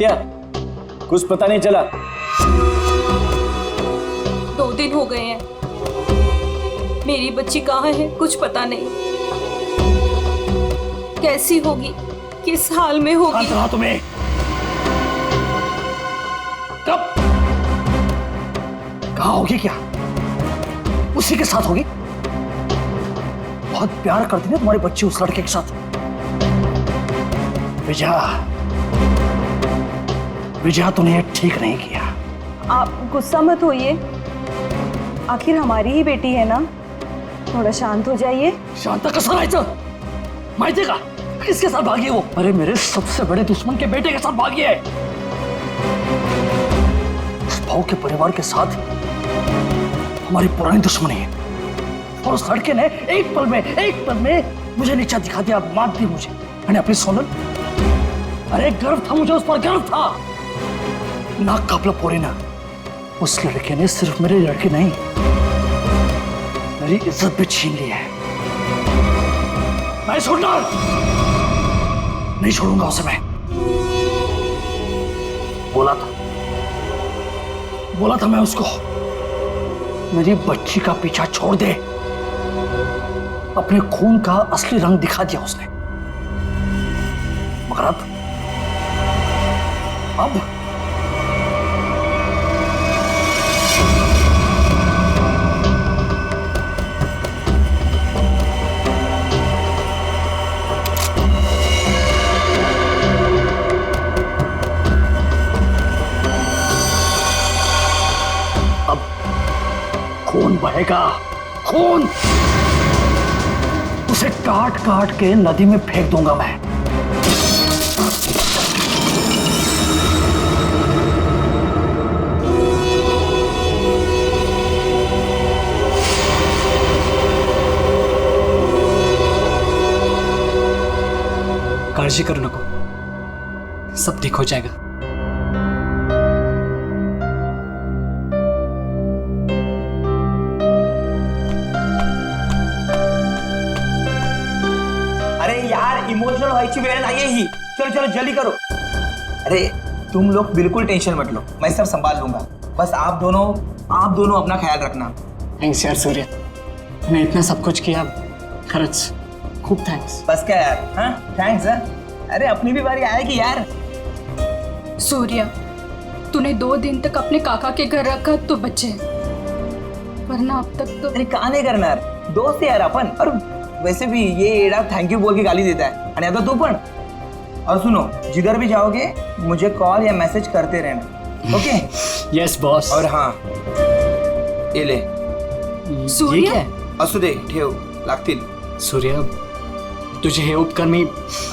सत्या, कुछ पता नहीं चला? 2 दिन हो गए हैं, मेरी बच्ची कहाँ है कुछ पता नहीं। कैसी होगी, किस हाल में होगी? कहाँ तुम्हें? कब? कहाँ होगी? क्या उसी के साथ होगी? बहुत प्यार करती है तुम्हारी बच्ची उस लड़के के साथ। विजया, विजया तूने ये ठीक नहीं किया। आप गुस्सा मत होइए, आखिर हमारी ही बेटी है ना, थोड़ा शांत हो जाइए। शांता कसं राहायचं? माहिती का किसके साथ भागी है वो? अरे मेरे सबसे बड़े दुश्मन के बेटे के साथ भागी है। उस भाव के परिवार के साथ हमारी पुरानी दुश्मनी है, और उस लड़के ने एक पल में मुझे नीचा दिखा दिया, मार दी मुझे। मैंने अपनी सोनल, अरे गर्व था मुझे, उस पर गर्व था। नाक कापला पोरी ना, उस लड़के ने सिर्फ मेरी लड़की नहीं, मेरी इज्जत भी छीन ली है। मैं छोड़ना नहीं छोड़ूंगा उसे। मैं बोला था मैं उसको, मेरी बच्ची का पीछा छोड़ दे। अपने खून का असली रंग दिखा दिया उसने, मगर अब खून बहेगा, खून। उसे काट काट के नदी में फेंक दूंगा मैं। काळजी करू नको, सब ठीक हो जाएगा। अरे यार, इमोशनल व्हायची वेळ नाहीये ही। चलो चलो जल्दी करो। अरे तुम लोग बिल्कुल टेंशन मत लो, मैं सब संभाल लूंगा। बस आप दोनों अपना ख्याल रखना। थैंक्स यार सूर्य, तूने इतना सब कुछ किया, खरंच खूब थैंक्स। बस क्या यार, हाँ थैंक्स। अरे अपनी भी बारी आएगी यार। सूर्या, तूने 2 दिन तक अपने काका के घर रखा तो बचे, वरना अब तक तो। अरे का नाही करणार, दोस्त यार अपन। और वैसे भी ये एडा थैंक यू बोल के गाली देता है, और आता तू पण। और सुनो, जिधर भी जाओगे मुझे कॉल या मैसेज करते रहना, ओके? Yes boss. और हाँ, ये ले। सूर्या, असू दे, ठेव, लागतील। सूर्य, तुझे हे उपकार मी।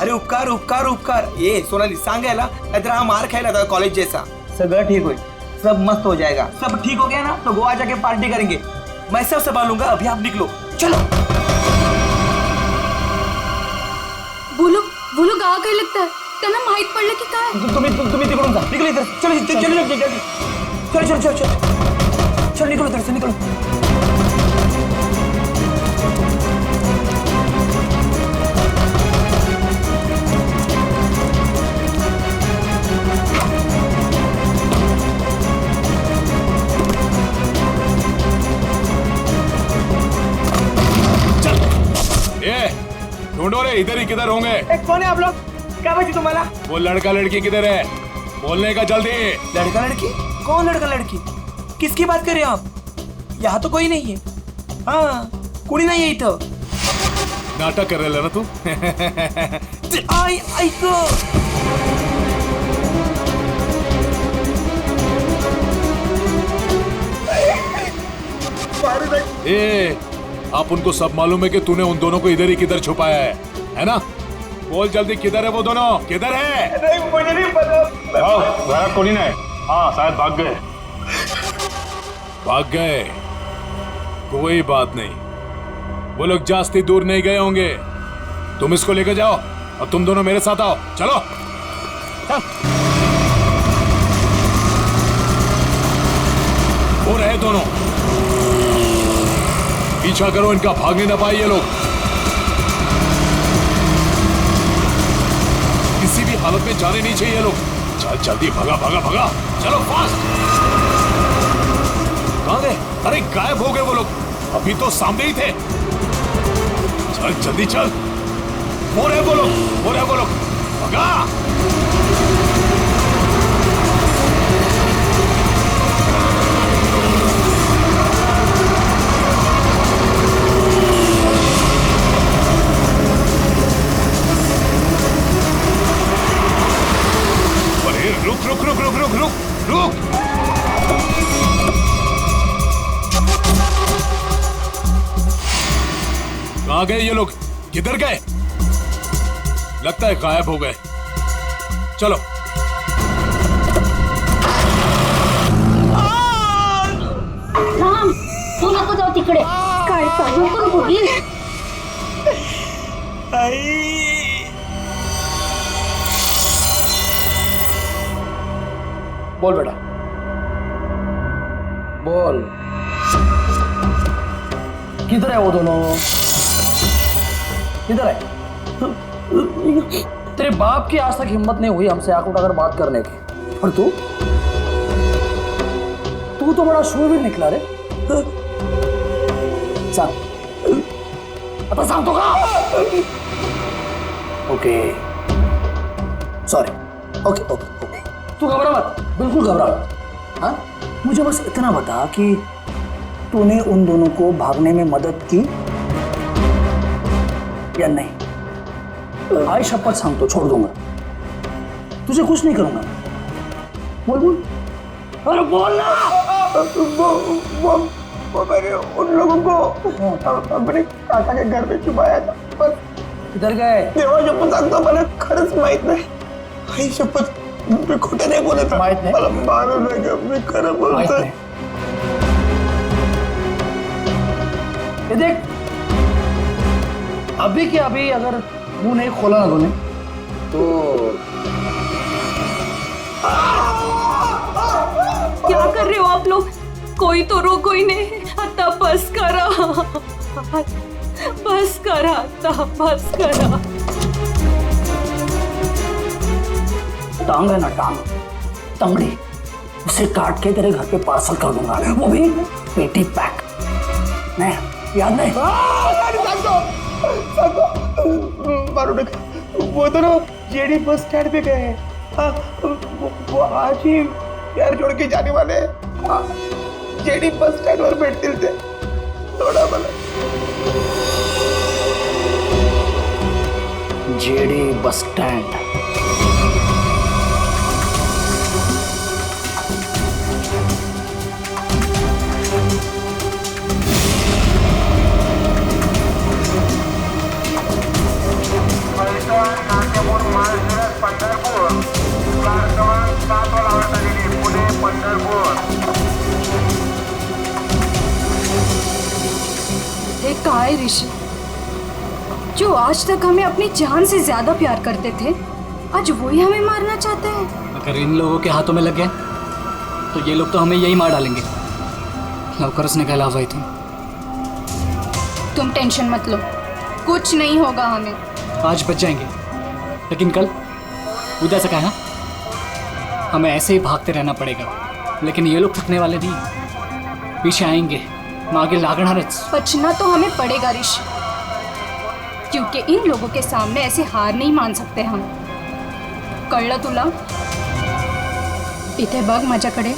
अरे उपकार उपकार उपकार, ये सोनाली सांगायला, नाहीतर हा मार खायला था कॉलेज जैसा। सगळं ठीक होईल, सब मस्त हो जाएगा। सब ठीक हो गया ना तो गोवा जाके पार्टी करेंगे। मैं सब संभालूंगा, अभी आप निकलो, चलो। बोलो गावा काय लगता है, त्यांना माहित पडलं की काय? तुम्ही तिकडून जा, निकलो इधर। चलो चलो चलो चलो चलो निकलो इधर से, निकलो। ढूंढो रे, इधर ही किधर होंगे? कौन है आप लोग? क्या बची तुम्हारा? वो लड़का लड़की किधर है? बोलने का जल्दी। लड़का लड़की? कौन लड़का लड़की? किसकी बात कर रहे हो आप? यहाँ तो कोई नहीं है। हाँ, कुड़ी नहीं है इथं। नाटक कर रहे ना तू? ऐक। ए, आप उनको सब मालूम है कि तूने उन दोनों को इधर ही किधर छुपाया है ना? बोल जल्दी, किधर है वो दोनों? किधर है? नहीं, मुझे नहीं पता। घरात कोणी नाही। हाँ शायद भाग गए। भाग गए? कोई बात नहीं, वो लोग जास्ती दूर नहीं गए होंगे। तुम इसको लेकर जाओ और तुम दोनों मेरे साथ आओ। चलो चल। वो रहे दोनों, पीछा करो इनका, भागने न पाए ये लोग। किसी भी हालत में जाने नहीं चाहिए ये लोग। चल जल्दी भगा भगा भगा, चलो फास्ट। कहाँ गए? अरे गायब हो गए वो लोग, अभी तो सामने ही थे। चल जल्दी चल, वो रहे वो लोग, वो रहे वो लोग, भगा। अरे रुक रुक रुक रुक रुक रुक रुक। कहाँ गए ये लोग? किधर गए? लगता है गायब हो गए। चलो राम, तू नको जाऊ तिकडे. काय नको नको प्लीज. बोल बेटा, बोल, किधर है वो दोनों? किधर है? तेरे बाप की आज तक हिम्मत नहीं हुई हमसे आंख उठाकर बात करने की, और तू तो बड़ा शूरवीर निकला रे। सांग, आता सांगतो का? Okay, sorry, okay okay okay, तू घबरा मत, बिल्कुल घबरा मत। हाँ, मुझे बस इतना बता कि तूने उन दोनों को भागने में मदद की या नहीं? आई शपथ सांगतो, छोड़ दूंगा, तुझे कुछ नहीं करूंगा। बोल बोल, अरे बोल ना। वो मैंने उन लोगों को अपने काका के घर में छुपाया था, पर किधर गए? देवा शपथ सांगतो, मला खरंच माहित नाही. आई शपथ, मी खोटे नाही बोलत. माहित नाही? मला मारू नका, मी खरं माहित बोलतोय. नाही. ये देख, अभी के अभी अगर मुंह नहीं खोला ना तूने तो क्या कर रहे हो आप लोग? कोई तो रोको ही नहीं. आता बस करा, बस करा, आता बस करा. टांग है ना, टांग, तंगड़ी, उसे काट के तेरे घर पे पार्सल कर दूंगा, वो भी पेटी पैक. नहीं, याद नहीं? मारू नका. वो दोनों जेडी बस स्टैंड पे गए हैं. हाँ, वो आज ही यार जोड़ के जाने वाले हैं. हाँ, जेडी बस स्टँड वर भेटतील ते. थोडा मला जेडी बस स्टैंड. ये कहाँ है ऋषि, जो आज तक हमें अपनी जान से ज्यादा प्यार करते थे, आज वही हमें मारना चाहते हैं. अगर इन लोगों के हाथों में लग गए तो ये लोग तो हमें यही मार डालेंगे. लवकरच निकाला हुआ थी. तुम टेंशन मत लो, कुछ नहीं होगा हमें. आज बच जाएंगे, लेकिन कल उधर से कहा हमें ऐसे ही भागते रहना पड़ेगा. लेकिन ये लोग थकने वाले नहीं, पीछे आएंगे, मागे लागणारच. बचना तो हमें पड़ेगा ऋषि, क्योंकि इन लोगों के सामने ऐसे हार नहीं मान सकते हम. कळलं तुला? इथे बघ माझ्याकडे.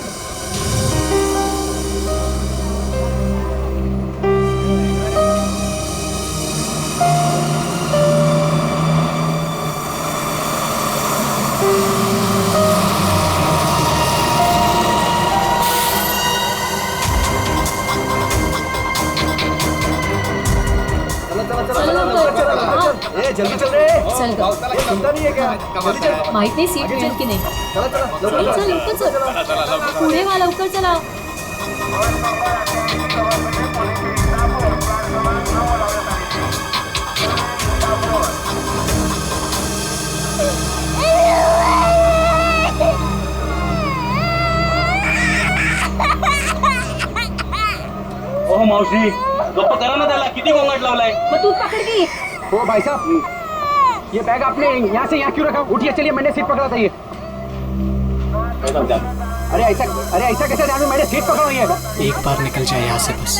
जल्दी चल रे. चल ग. चिंता नहीं है क्या? जल्दी चल. माहित नाही सीट भेटेल की नाही. चला चला लवकर चल लवकर चल. पुढे वा, लवकर चला. ओह मावशी, गप्प करा ना त्याला. किती गोंगाट लावलाय. मग तू पकड की. ओ भाई साहब, ये बैग आपने यहाँ से यहाँ क्यों रखा? उठिए, चलिए, मैंने सीट पकड़ा था ये. अरे ऐसा कैसे ध्यान में, मैंने सीट पकड़ा हुई है। एक बार निकल जाए यहाँ से बस।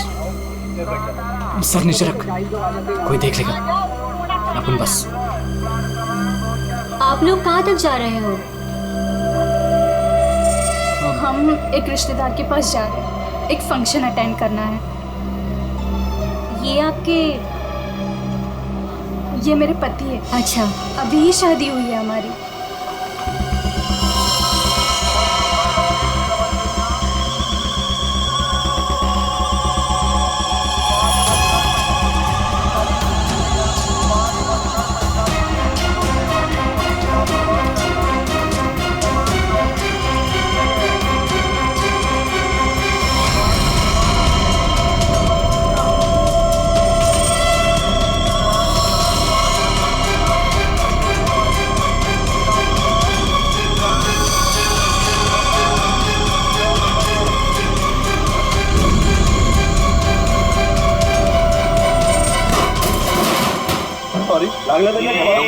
सर नीचे रख, कोई देख लेगा। अपन बस। आप लोग कहाँ तक जा रहे हो? हम एक रिश्तेदार के पास जा रहे हैं, एक फंक्शन अटेंड करना है। ये मेरे पति है। अच्छा, अभी ही शादी हुई है हमारी।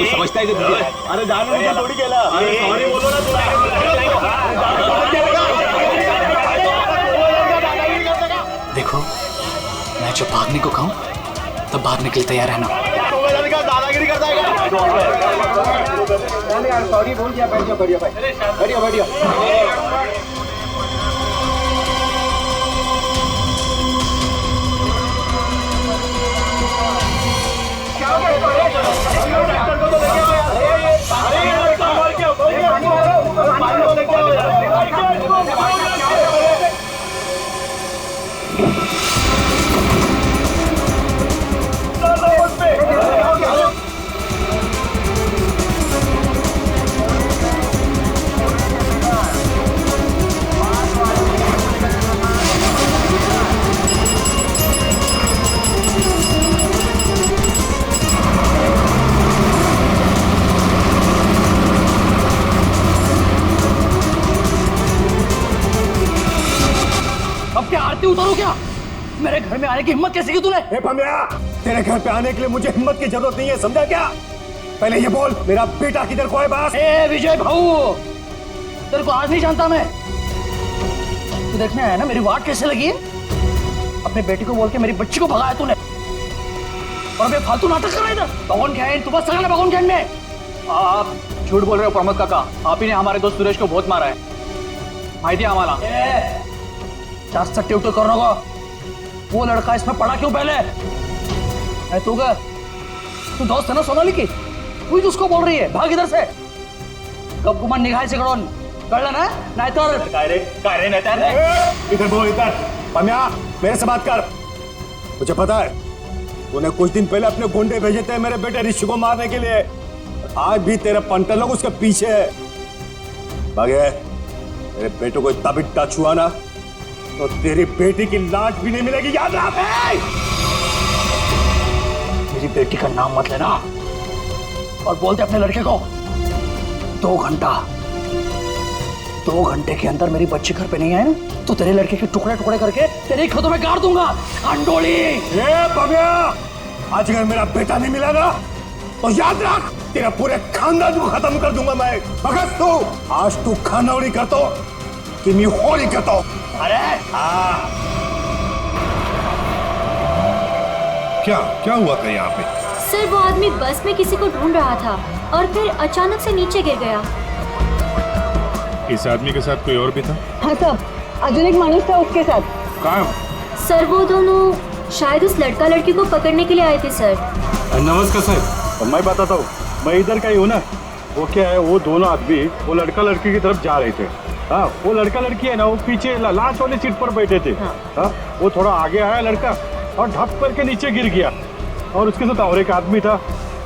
समझता है कि अरे जानो मुझे थोड़ी केला। अरे सॉरी बोलो ना देखो, मैं जब भागने को कहूँ तब भागने के लिए तैयार रहना। दादागिरी करता है। सॉरी बोल दिया, बैठ जाओ, बढ़िया भाई, बढ़िया बढ़िया। अब क्या आरती उतारो क्या? मेरे घर में आने की हिम्मत कैसे की तूने? ए भमिया, तेरे घर पे आने के लिए मुझे हिम्मत की जरूरत नहीं है, समझा क्या? पहले ये बोल, मेरा बेटा किधर को है बास? ए विजय भाऊ, तेरे को आज नहीं जानता मैं। तू देखने आया ना मेरी वाट कैसे लगी है? अपने बेटी को बोल के मेरी बच्ची को भगाया तूने, और अबे फालतू नाटक कर रहा है इधर। भगवान क्या है तू, बस सगळं भगवान क्या में। आप झूठ बोल रहे हो प्रमोद काका, आप ही ने हमारे दोस्त सुरेश को बहुत मारा है, माहिती है आम्हाला। जास्त टिवटो करू नको। वो लड़का इसमें पड़ा क्यों पहले? तू का तू दोस्त है ना सोनाली की, तू ही उसको बोल रही है भाग इधर से। कब गुमान निघायचे कडून, कळलं ना? नाहीतर काय रे नेता? इधर बोल, इधर। भमिया, मेरे से बात कर। मुझे पता है तूने कुछ दिन पहले अपने गुंडे भेजे थे मेरे बेटे ऋषि को मारने के लिए। आज भी तेरे पंटर लोग उसके पीछे है। भागे, मेरे बेटे को इतना भी टच हुआ ना तो तेरी बेटी की लाश भी नहीं मिलेगी, याद रख। मेरी बेटी का नाम मत लेना, और बोलते अपने लड़के को 2 घंटे के अंदर मेरी बच्ची घर पे नहीं आए ना तो तेरे लड़के के टुकड़े टुकड़े करके तेरे खेतों में गाड़ दूंगा। अंडोली आज अगर मेरा बेटा नहीं मिला ना तो याद रख, तेरा पूरे खानदान को खत्म कर दूंगा मैं। भगत तू आज तू खानौड़ी करतो कि मैं होली करतो। अरे क्या हुआ था यहाँ पे? सर वो आदमी बस में किसी को ढूंढ रहा था और फिर अचानक से नीचे गिर गया। इस आदमी के साथ कोई और भी था? हाँ साहब, अजून एक माणूस था उसके साथ। कहाँ? सर वो दोनों शायद उस लड़का लड़की को पकड़ने के लिए आए थे सर। नमस्कार सर, मैं बताता हूँ, मैं इधर का ही हूँ ना। वो क्या है, वो दोनों आदमी वो लड़का लड़की की तरफ जा रहे थे। हाँ, वो लड़का लड़की है ना, वो पीछे लास्ट वाली सीट पर बैठे थे। हाँ, वो थोड़ा आगे आया लड़का और ढप करके नीचे गिर गया, और उसके साथ और एक आदमी था।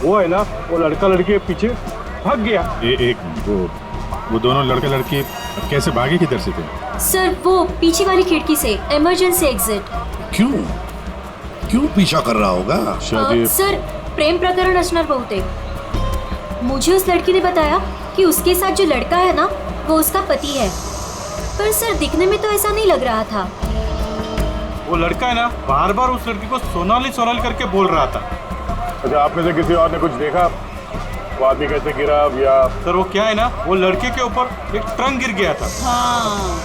वो है ना, वो लड़का लड़की के पीछे भाग गया। वो दोनों लड़का लड़की कैसे भागे, किधर से थे? सर वो पीछे वाली खिड़की से, इमरजेंसी एग्जिट। क्यों पीछा कर रहा होगा? सर प्रेम प्रकरण असणार बहुतेक। मुझे उस लड़की ने बताया कि उसके साथ जो लड़का है ना वो उसका पति है, पर सर दिखने में तो ऐसा नहीं लग रहा था। वो लड़का है ना, बार बार उस लड़की को सोनाली सोनाली करके बोल रहा था। अच्छा, आप में से किसी और ने कुछ देखा? वो आदमी कैसे गिरा या सर वो क्या है ना, वो लड़के के ऊपर एक ट्रंक गिर गया था।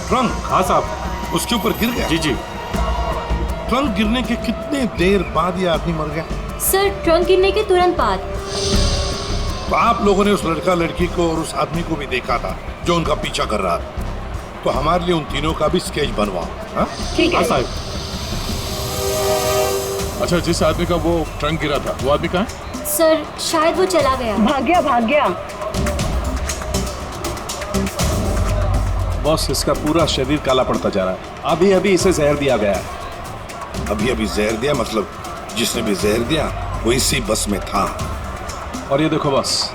ट्रंक? हाँ साहब। उसके ऊपर गिर गया? जी जी। ट्रंक गिरने के कितने देर बाद ये आदमी मर गया? सर ट्रंक गिरने के तुरंत बाद। तो आप लोगों ने उस लड़का लड़की को और उस आदमी को भी देखा था जो उनका पीछा कर रहा था, तो हमारे लिए उन तीनों का भी स्केच बनवाओ। हाँ? ठीक है साहब। अच्छा, जिस आदमी का वो ट्रंक गिरा था वो आदमी कहाँ है? सर शायद वो चला गया। भाग गया भाग गया। बॉस, इसका पूरा शरीर काला पड़ता जा रहा है। अभी अभी इसे जहर दिया गया है। अभी अभी जहर दिया? मतलब जिसने भी जहर दिया वो इसी बस में था। और ये देखो बॉस,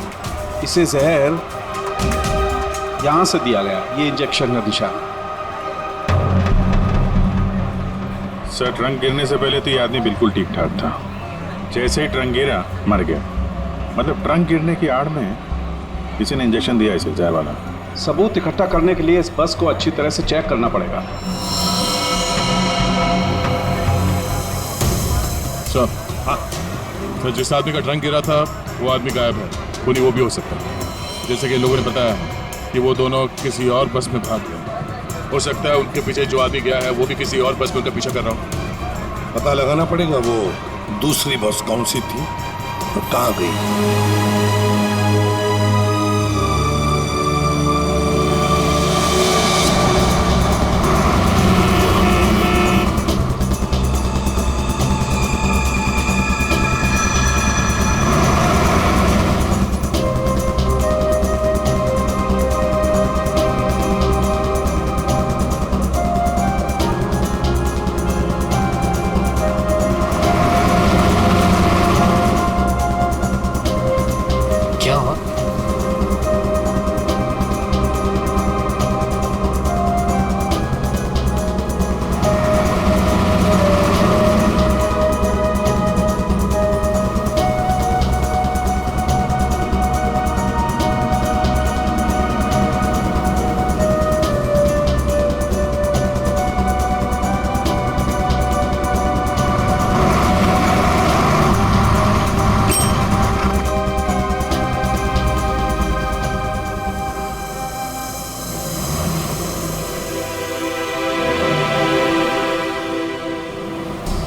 इसे जहर यहां से दिया गया, ये इंजेक्शन का निशान। सर, ट्रंक गिरने से पहले तो ये आदमी बिल्कुल ठीक ठाक था। जैसे ही ट्रंक गिरा मर गया। मतलब ट्रंक गिरने की आड़ में किसी ने इंजेक्शन दिया इसे, जहर वाला। सबूत इकट्ठा करने के लिए इस बस को अच्छी तरह से चेक करना पड़ेगा। सर, हाँ, तो जिस आदमी का ट्रंक गिरा था वो आदमी गायब है। खूनी वो भी हो सकता है। जैसे कि लोगों ने बताया कि वो दोनों किसी और बस में भाग गए। हो सकता है उनके पीछे जो आदमी गया है वो भी किसी और बस में उनका पीछा कर रहा हो। पता लगाना पड़ेगा वो दूसरी बस कौन सी थी और कहाँ गई। क्या हुआ?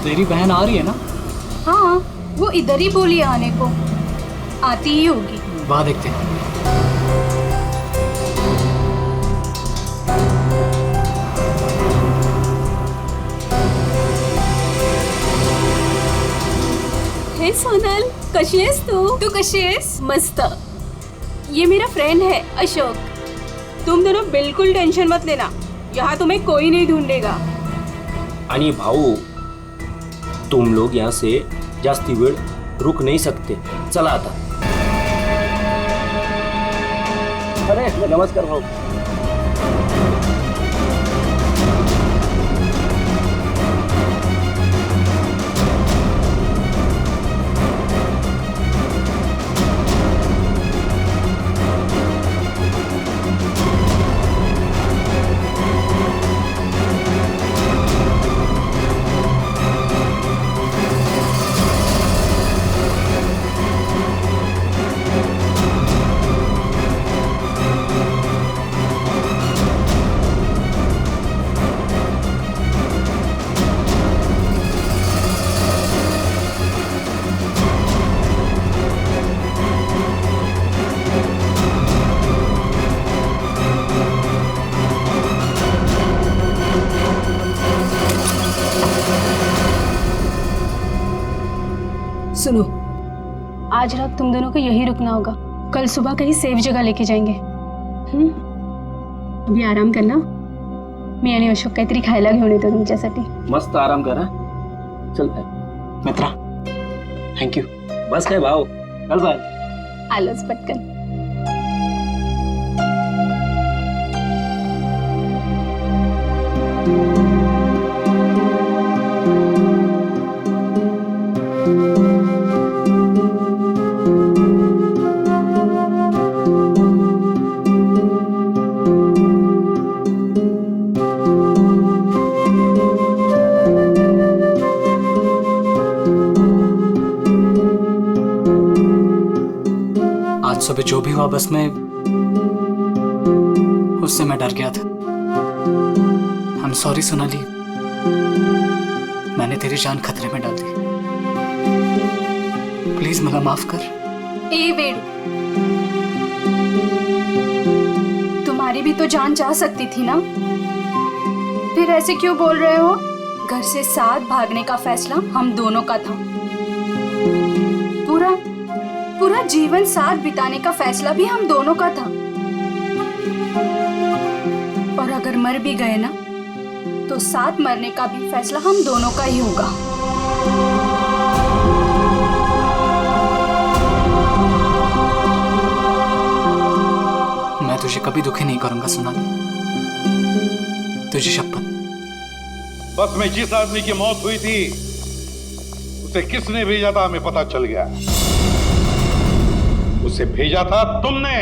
तेरी बहन आ रही है ना? हाँ, वो इधर ही बोली है आने को। आती ही होगी। वाह, देखते हैं। हे सोनल, कशी आहेस तू कशी आहेस? मस्त। ये मेरा फ्रेंड है अशोक। तुम दोनों बिल्कुल टेंशन मत लेना, यहाँ तुम्हें कोई नहीं ढूंढेगा। आणि भाऊ, तुम लोग यहाँ से जास्ती वेळ रुक नहीं सकते। चला आता। अरे नमस्कार भाऊ। सुनो, आज रात तुम दोनों को यही रुकना होगा। कल सुबह कहीं सेफ जगह लेके जाएंगे। अभी आराम करना। मी आणि अशोक काहीतरी खायला घेऊन येतो तुमच्यासाठी। मस्त आराम करा। चल बाय मित्रा, थँक्यू। बस काय भाऊ, चल बाय। आलोच पटकन। सुबह जो भी हुआ बस में उससे मैं डर गया था। आई एम सॉरी सोनाली, मैंने तेरी जान खतरे में डाल दी। प्लीज मला माफ कर। ए वेड, तुम्हारी भी तो जान जा सकती थी ना, फिर ऐसे क्यों बोल रहे हो? घर से साथ भागने का फैसला हम दोनों का था। पूरा जीवन साथ बिताने का फैसला भी हम दोनों का था। और अगर मर भी गए ना, तो साथ मरने का भी फैसला हम दोनों का ही होगा। मैं तुझे कभी दुखी नहीं करूंगा सोनाली, तुझे शपथ। बस में जिस आदमी की मौत हुई थी उसे किसने भेजा था हमें पता चल गया। उसे भेजा था तुमने।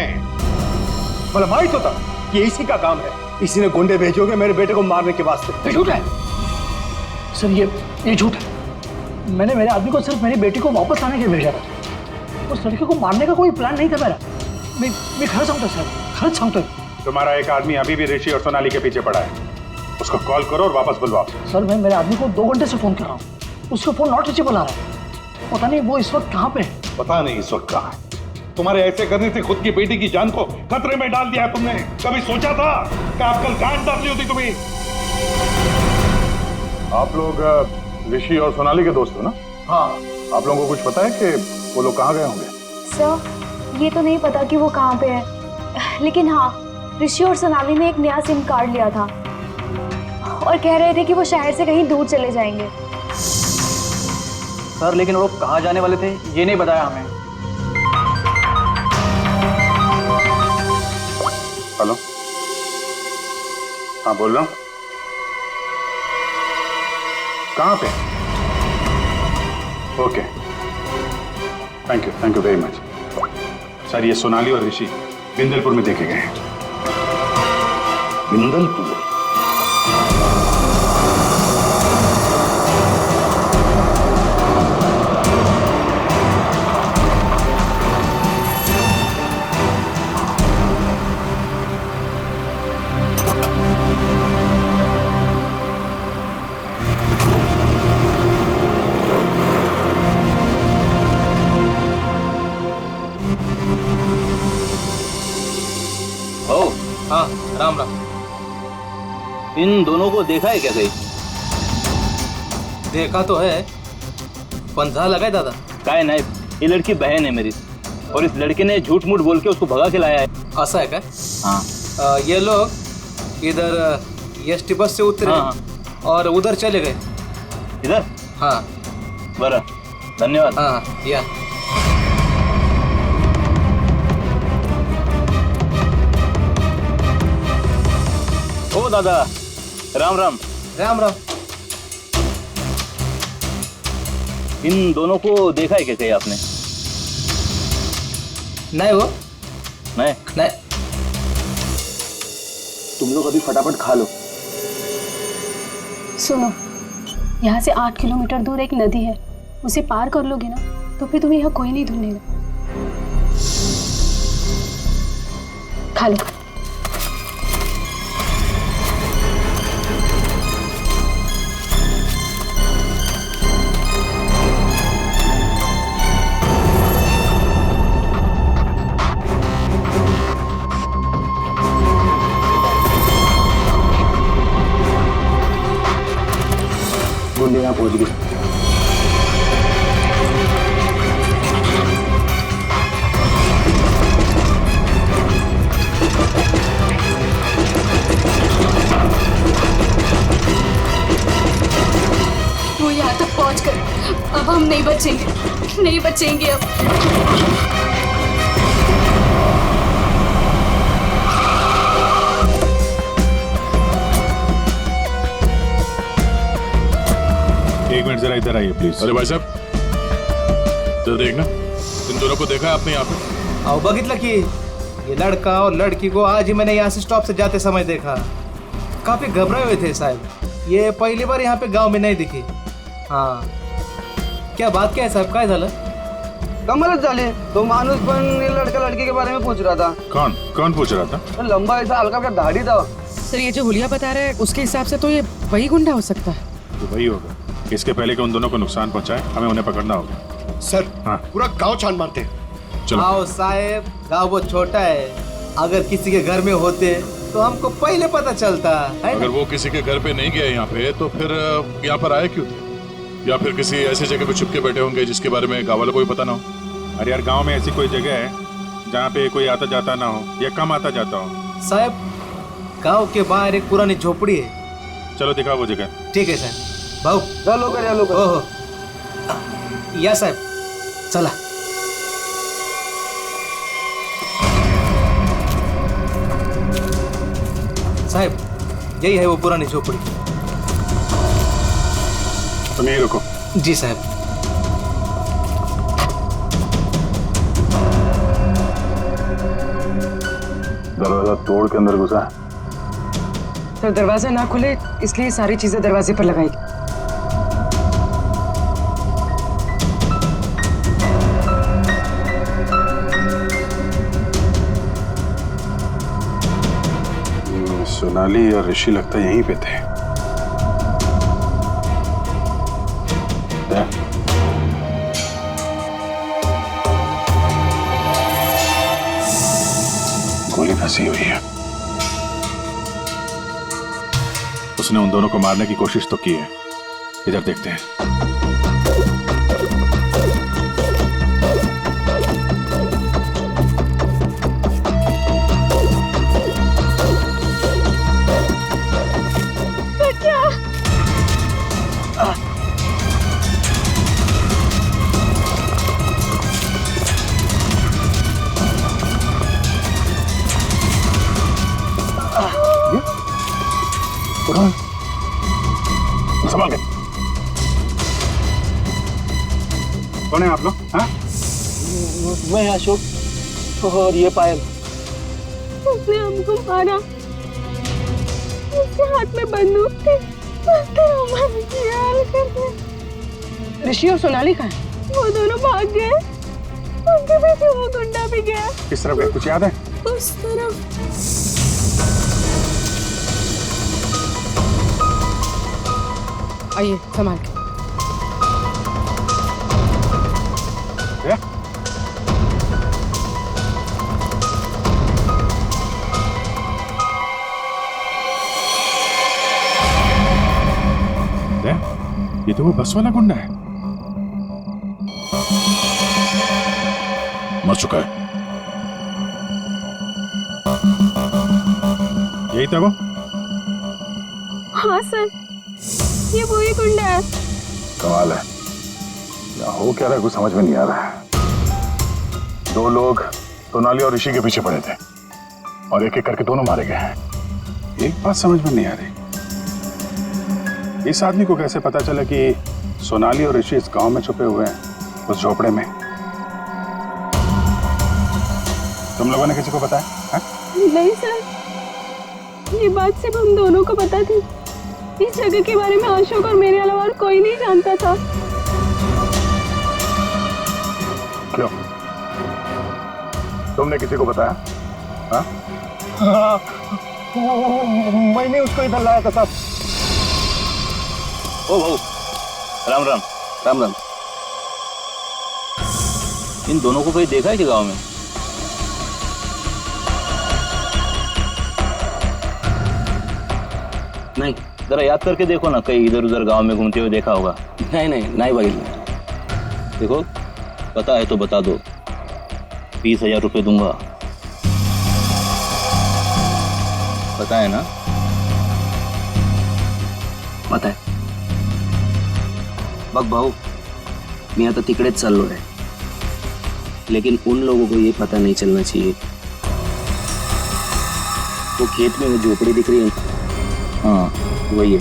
मतलब मालूम तो था कि इसी का काम है। इसी ने गुंडे भेजोगे मेरे बेटे को मारने के वास्ते। झूठ है सर, ये झूठ है। मैंने मेरे आदमी को सिर्फ मेरी बेटी को वापस लाने के लिए भेजा था। उस लड़के को मारने का कोई प्लान नहीं था मेरा। मैं खर्च सांगता सर, खर्च सांगता। तुम्हारा एक आदमी अभी भी ऋषि और सोनाली के पीछे पड़ा है, उसको कॉल करो और वापस बुलवाओ। सर मैं मेरे आदमी को 2 घंटे से फोन कर रहा हूँ, उसका फोन नॉट रीचेबल आ रहा है। पता नहीं वो इस वक्त कहाँ पे है। पता नहीं इस वक्त कहाँ है। तुम्हारे ऐसे करने से खुद की बेटी की जान को खतरे में डाल दिया है तुमने। कभी सोचा था कि आप कल गांड डालनी होती तुम्हें? आप लोग ऋषि और सोनाली के दोस्त हो ना? हाँ। आप लोगों को कुछ पता है कि वो लोग कहाँ गए होंगे? सर ये तो नहीं पता कि वो कहाँ पे है, लेकिन हाँ ऋषि और सोनाली ने एक नया सिम कार्ड लिया था और कह रहे थे कि वो शहर से कहीं दूर चले जाएंगे। सर लेकिन वो लोग कहाँ जाने वाले थे ये नहीं बताया हमें। हेलो, हाँ बोल रहा हूँ। कहाँ पे? Okay, thank you very much. Sir ये सोनाली और ऋषि बिंदलपुर में देखे गए हैं। बिंदलपुर? हाँ राम राम। इन दोनों को देखा है क्या कहीं? देखा तो है, पंजा लगाए दादा। काय नहीं, ये लड़की बहन है मेरी और इस लड़के ने झूठ मूठ बोल के उसको भगा के लाया है। ऐसा है क्या? हाँ। ये लोग इधर एसटी बस से उतरे। हाँ। और उधर चले गए। इधर? हाँ। बरा, धन्यवाद। हाँ या ओ दादा, राम राम। राम राम। इन दोनों को देखा है क्या कहीं आपने? नहीं वो नहीं। तुम लोग अभी फटाफट खा लो। सुनो, यहाँ से 8 किलोमीटर दूर एक नदी है, उसे पार कर लोगे ना तो फिर तुम्हें यहाँ कोई नहीं ढूंढेगा। खा लो। गुंडे यहाँ पहुँच गए। वो यहाँ तक पहुँच गए, अब हम नहीं बचेंगे अब। एक मिनट जरा इधर आइए प्लीज। अरे भाई साहब जरा देखना, इन दोनों को देखा है आपने यहाँ पे? आओ बगितला कि ये लड़का और लड़की को आज ही मैंने यहाँ से स्टॉप से जाते समय देखा। काफी घबराए हुए थे साहब। ये पहली बार यहाँ पे गांव में नहीं दिखी। हाँ क्या बात क्या है साहब, काय झालं? कमालच झाली. तो माणूस पण लड़का लड़की के बारे में पूछ रहा था. कौन कौन पूछ रहा था? तो लंबा ऐसा हल्का का दाढ़ी था. सर ये जो हुलिया बता रहा है उसके हिसाब से तो ये वही गुंडा हो सकता है. तो वही होगा. इसके पहले कि उन दोनों को नुकसान पहुंचाए हमें उन्हें पकड़ना होगा. सर हाँ पूरा गांव छान मारते. चलो. आओ साहब, गाँव बहुत छोटा है. अगर किसी के घर में होते तो हमको पहले पता चलता है. अगर वो किसी के घर पे नहीं गए यहाँ पे तो फिर यहाँ पर आए क्यों थे? या फिर किसी ऐसी जगह पे छुप के बैठे होंगे जिसके बारे में गाँव वालों को भी पता ना हो. अरे यार गांव में ऐसी कोई जगह है जहाँ पे कोई आता जाता ना हो या कम आता जाता हो? साहब गांव के बाहर एक पुरानी झोपड़ी है. चलो दिखाओ वो जगह. ठीक है साहब. भाऊ ओहो या साहब चला. साहब यही है वो पुरानी झोपड़ी. तुम यहीं रुको. जी साहब. दरवाजा तोड़ के अंदर घुसा. तो दरवाजा ना खुले इसलिए सारी चीजें दरवाजे पर लगाई. सोनाली और ऋषि लगता यहीं पे थे. गोली फंसी हुई है. उसने उन दोनों को मारने की कोशिश तो की है. इधर देखते हैं. संभाल के. कौन है आप लोग? हाँ मैं अशोक और ये पायल. उसने हमको मारा. उसके हाथ में बंदूक थी. ऋषि और सोनाली कहाँ है? वो दोनों भाग गए. उनके पीछे वो गुंडा भी गया. किस तरफ गए कुछ याद है? उस तरफ. आइए संभाल के. ये तो वो बस वाला गुंडा है. मर चुका है. यही था वो? हाँ सर ये वही गुंडा है. कमाल है. यहाँ हो क्या रहा है कुछ समझ में नहीं आ रहा है. दो लोग सोनाली और ऋषि के पीछे पड़े थे और एक एक करके दोनों मारे गए हैं. एक बात समझ में नहीं आ रही. इस आदमी को कैसे पता चला कि सोनाली और ऋषि इस गांव में छुपे हुए हैं उस झोपड़े में? तुम लोगों ने किसी को बताया? हाँ? नहीं सर ये बात सिर्फ हम दोनों को पता थी. इस जगह के बारे में अशोक और मेरे अलावा और कोई नहीं जानता था. क्यों? तुमने किसी को बताया? हाँ? हाँ, मैंने उसको इधर लाया था साहब. ओ भाऊ राम राम. राम राम. इन दोनों को कहीं देखा है कि गांव में? नहीं. जरा याद करके देखो ना, कहीं इधर उधर गांव में घूमते हुए देखा होगा. नहीं भाई. देखो पता है तो बता दो. 20,000 रुपये दूंगा. पता है ना? पता आहे. बघ भाऊ मी आता तिकडेच चाललो आहे. लेकिन उन लोगों को ये पता नहीं चलना चाहिए. वो खेत में वो झोपड़ी दिख रही है. हाँ वही है.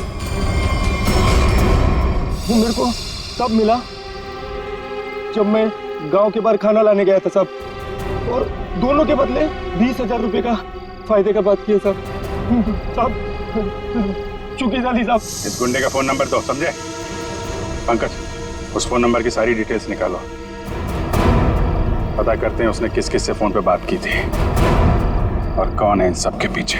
वो मेरे को तब मिला जब मैं गांव के बाहर खाना लाने गया था साहब. और दोनों के बदले 20,000 रुपए का फायदे का बात किया साहब. चुकी जाली साहब. इस गुंडे का फोन नंबर दो. समझे? पंकज उस फोन नंबर की सारी डिटेल्स निकालो. पता करते हैं उसने किस किस से फोन पे बात की थी और कौन है इन सब के पीछे।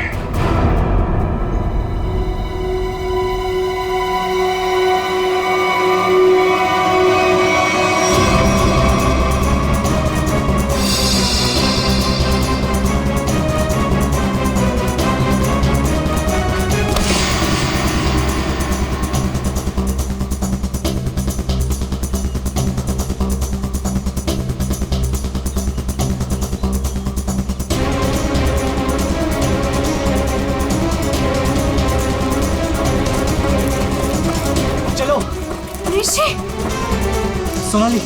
सोनाली,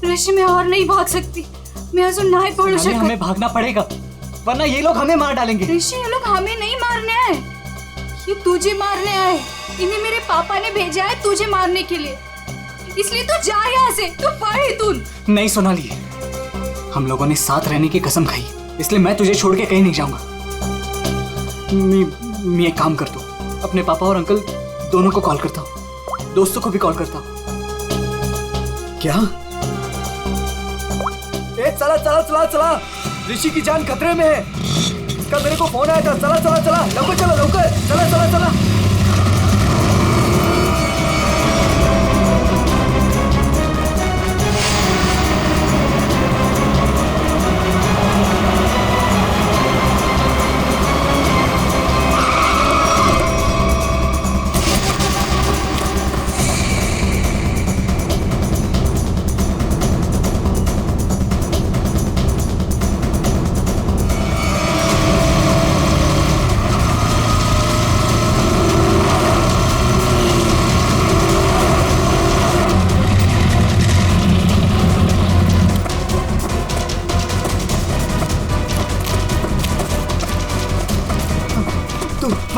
ऋषि मैं और नहीं भाग सकती। मैं अजून नहीं पडू शकत। हमें भागना पड़ेगा वरना ये लोग हमें मार डालेंगे। ऋषि ये लोग हमें नहीं मारने आए, ये तुझे मारने आए। इन्हें मेरे पापा ने भेजा है तुझे मारने के लिए, इसलिए तू जा यहाँ से। तू पढ़ तुन। नहीं सोनाली, हम लोगों ने साथ रहने की कसम खाई, इसलिए मैं तुझे छोड़ के कहीं नहीं जाऊंगा। मैं एक काम करता हूँ, अपने पापा और अंकल दोनों को कॉल करता हूँ, दोस्तों को भी कॉल करता हूँ। क्या? चला चला चला चला, ऋषि की जान खतरे में है। इसका मेरे को फोन आया था। चला चला चला, लवकर चलो, लवकर चला चला चला।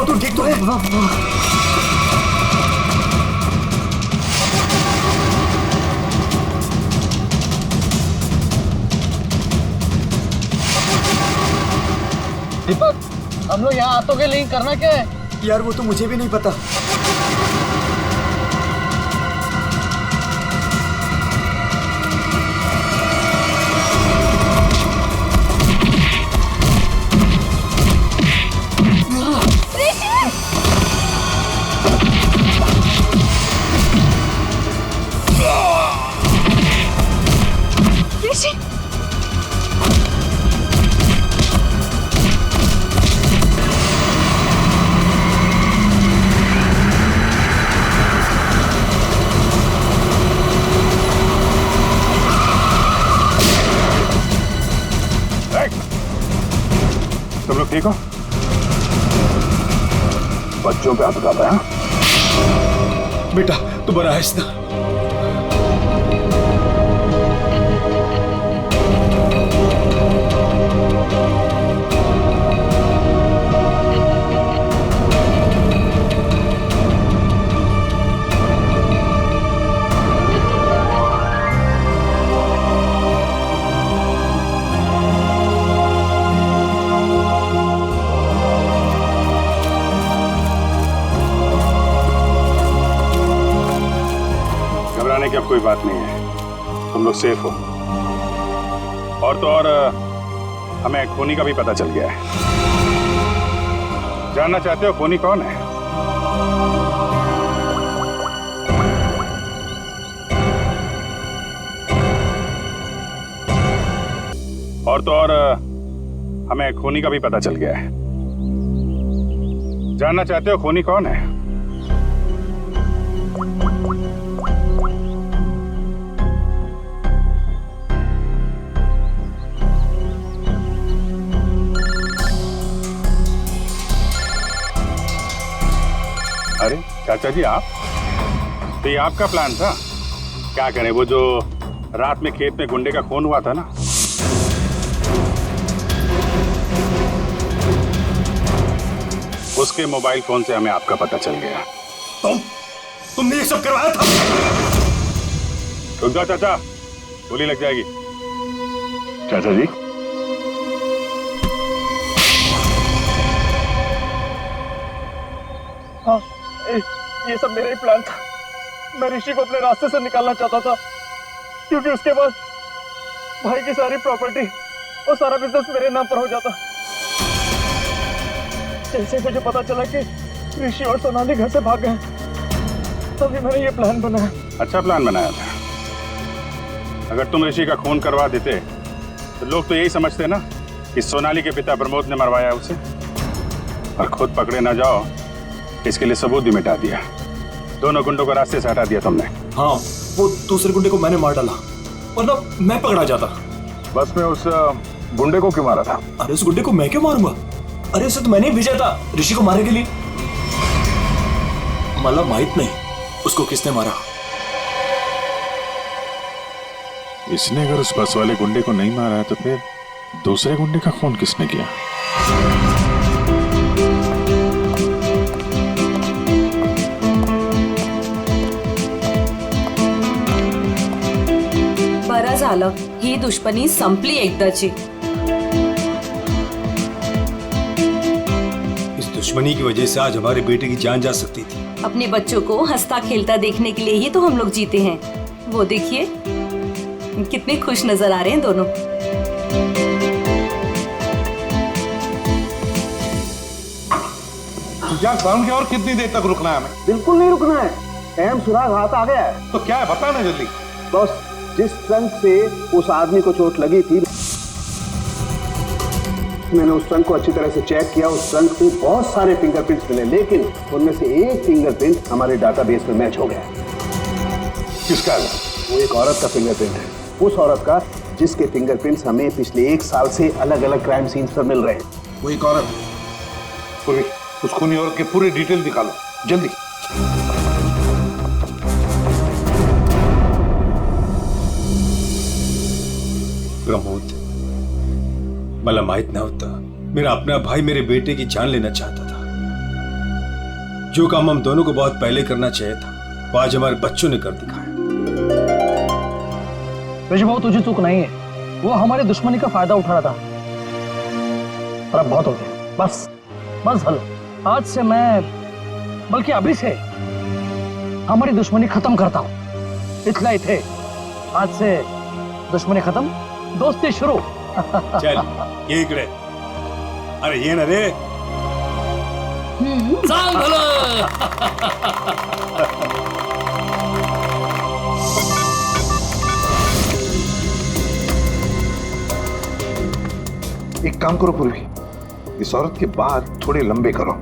तू ठीक तो है? दीपक, हम लोग यहाँ आतों के लिए करना क्या है? यार वो तो मुझे भी नहीं पता। तुम लोग ठीक हो? बच्चों पे हाथ उठाता है? बेटा तू बड़ा है ना? की अब कोई बात नहीं है, तुम लोग सेफ हो। और तो और हमें खूनी का भी पता चल गया है। जानना चाहते हो खूनी कौन है? और तो और हमें खूनी का भी पता चल गया है। जानना चाहते हो खूनी कौन है? अरे चाचा जी आप, तो ये आपका प्लान था? क्या करें, वो जो रात में खेत में गुंडे का खून हुआ था ना, उसके मोबाइल फोन से हमें आपका पता चल गया। तुमने ये सब करवाया था? रुक जाओ चाचा, गोली लग जाएगी। चाचा जी हाँ, ये सब मेरा ही प्लान था। मैं ऋषि को अपने रास्ते से निकालना चाहता था, क्योंकि उसके बाद भाई की सारी प्रॉपर्टी और सारा बिजनेस मेरे नाम पर हो जाता। जैसे मुझे पता चला कि ऋषि और सोनाली घर से भाग गए, तभी मैंने ये प्लान बनाया। अच्छा प्लान बनाया था। अगर तुम ऋषि का खून करवा देते तो लोग तो यही समझते ना कि सोनाली के पिता प्रमोद ने मरवाया उसे, और खुद पकड़े ना जाओ इसके लिए सबूत भी मिटा दिया। दोनों गुंडों को रास्ते से हटा दिया तुमने। हाँ, वो दूसरे गुंडे को मैंने मार डाला, वरना मैं पकड़ा जाता। बस में उस गुंडे को क्यों मारा था? अरे उस गुंडे को मैं क्यों मारूंगा? अरे उसे तो मैंने ही भेजा था ऋषि को मारने के लिए। मतलब माहित नहीं उसको किसने मारा। इसने अगर उस बस वाले गुंडे को नहीं मारा है तो फिर दूसरे गुंडे का खून किसने किया? बरं झालं, ही दुश्मनी संपली एकदाची। इस दुश्मनी की वजह से आज हमारे बेटे की जान जा सकती थी। अपने बच्चों को हंसता खेलता देखने के लिए ही तो हम लोग जीते हैं। वो देखिए कितने खुश नजर आ रहे हैं दोनों। यार साउंड की और कितनी देर तक रुकना है हमें? बिल्कुल नहीं रुकना है, अहम सुराग हाथ आ गया है। तो क्या है बता ना जल्दी। बस जिस ट्रंक से उस आदमी को चोट लगी थी, मैंने उस ट्रंक को अच्छी तरह से चेक किया। उस ट्रंक से बहुत सारे फिंगरप्रिंट्स मिले, लेकिन उनमें से एक फिंगरप्रिंट हमारे डाटाबेस में मैच हो गया। किसका? वो एक औरत का फिंगरप्रिंट है, उस औरत का जिसके फिंगरप्रिंट्स हमें पिछले 1 साल से अलग अलग क्राइम सीन्स पर मिल रहे हैं। वो एक औरत, पूरी उस खूनी औरत के पूरे डिटेल निकालो जल्दी। प्रमोद, मला माहित नव्हता मेरा अपना भाई मेरे बेटे की जान लेना चाहता था। जो काम हम दोनों को बहुत पहले करना चाहिए था, वो आज हमारे बच्चों ने कर दिखाया। ऋषि भाऊ, तुझे चूक नहीं है, वो हमारी दुश्मनी का फायदा उठा रहा था। पर अब बहुत हो गया, बस बस हल। आज से मैं, बल्कि अभी से हमारी दुश्मनी खत्म करता हूँ। इतना ही थे, आज से दुश्मनी खत्म, दोस्ती शुरू। चल ये इकडे। अरे ये ना रे। सांग भलं। एक काम करो पूर्वी, इस औरत के बाल थोड़े लंबे करो।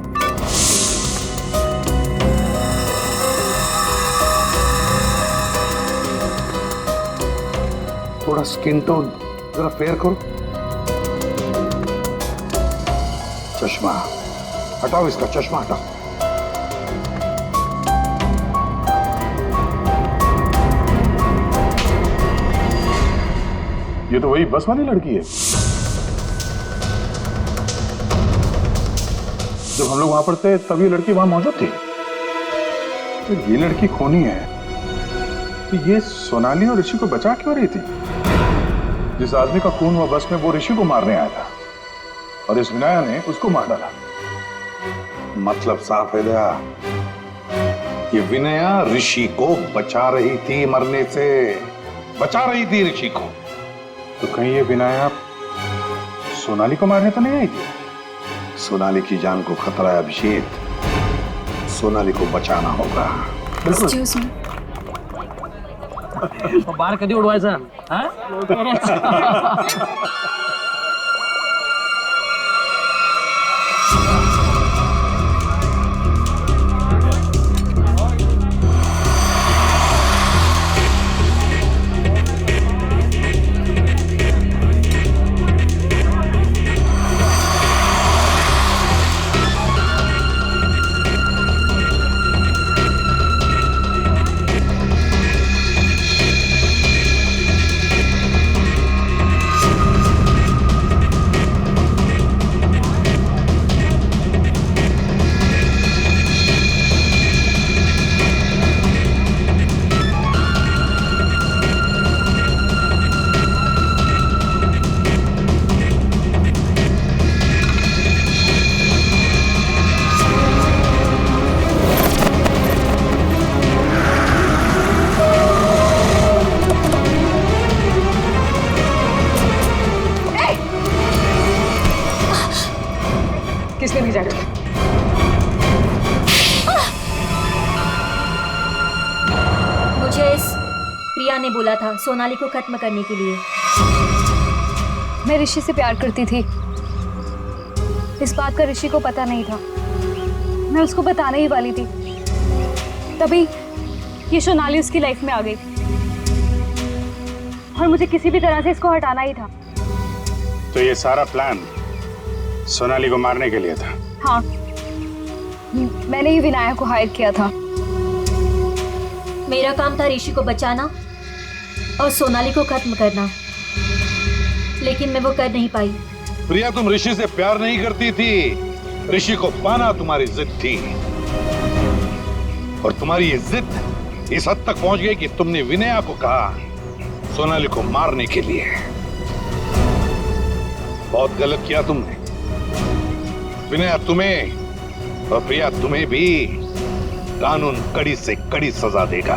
थोड़ा स्किन टोन जरा फेयर करो। चश्मा हटाओ, इसका चश्मा हटाओ। ये तो वही बस वाली लड़की है। जब हम लोग वहां पर थे तब ये लड़की वहां मौजूद थी। तो ये लड़की खूनी है, तो ये सोनाली और ऋषि को बचा क्यों रही थी? जिस आदमी का खून हुआ बस में वो ऋषि को मारने आया था, और इस विनाया ने उसको मार डाला। मतलब साफ है दया, ये विनया ऋषि को बचा रही थी मरने से, बचा रही थी ऋषि को। तो कहीं ये विनाया सोनाली को मारने तो नहीं आई थी? सोनाली की जान को खतरा है अभिषेक, सोनाली को बचाना होगा। एक्सक्यूज मी, बार कधी उडवायचा? ने बोला था सोनाली को खत्म करने के लिए। मैं ऋषि से प्यार करती थी, इस बात का ऋषि को पता नहीं था। मैं उसको बताने ही वाली थी, तभी ये सोनाली उसकी लाइफ में आ गई और मुझे किसी भी तरह से इसको हटाना ही था। तो ये सारा प्लान सोनाली को मारने के लिए था? हाँ, मैंने ही विनायक को हायर किया था। मेरा काम था ऋषि को बचाना और सोनाली को खत्म करना, लेकिन मैं वो कर नहीं पाई। प्रिया, तुम ऋषि से प्यार नहीं करती थी, ऋषि को पाना तुम्हारी जिद थी। और तुम्हारी ये जिद इस हद तक पहुंच गई कि तुमने विनया को कहा सोनाली को मारने के लिए। बहुत गलत किया तुमने। विनया तुम्हें और प्रिया तुम्हें भी कानून कड़ी से कड़ी सजा देगा।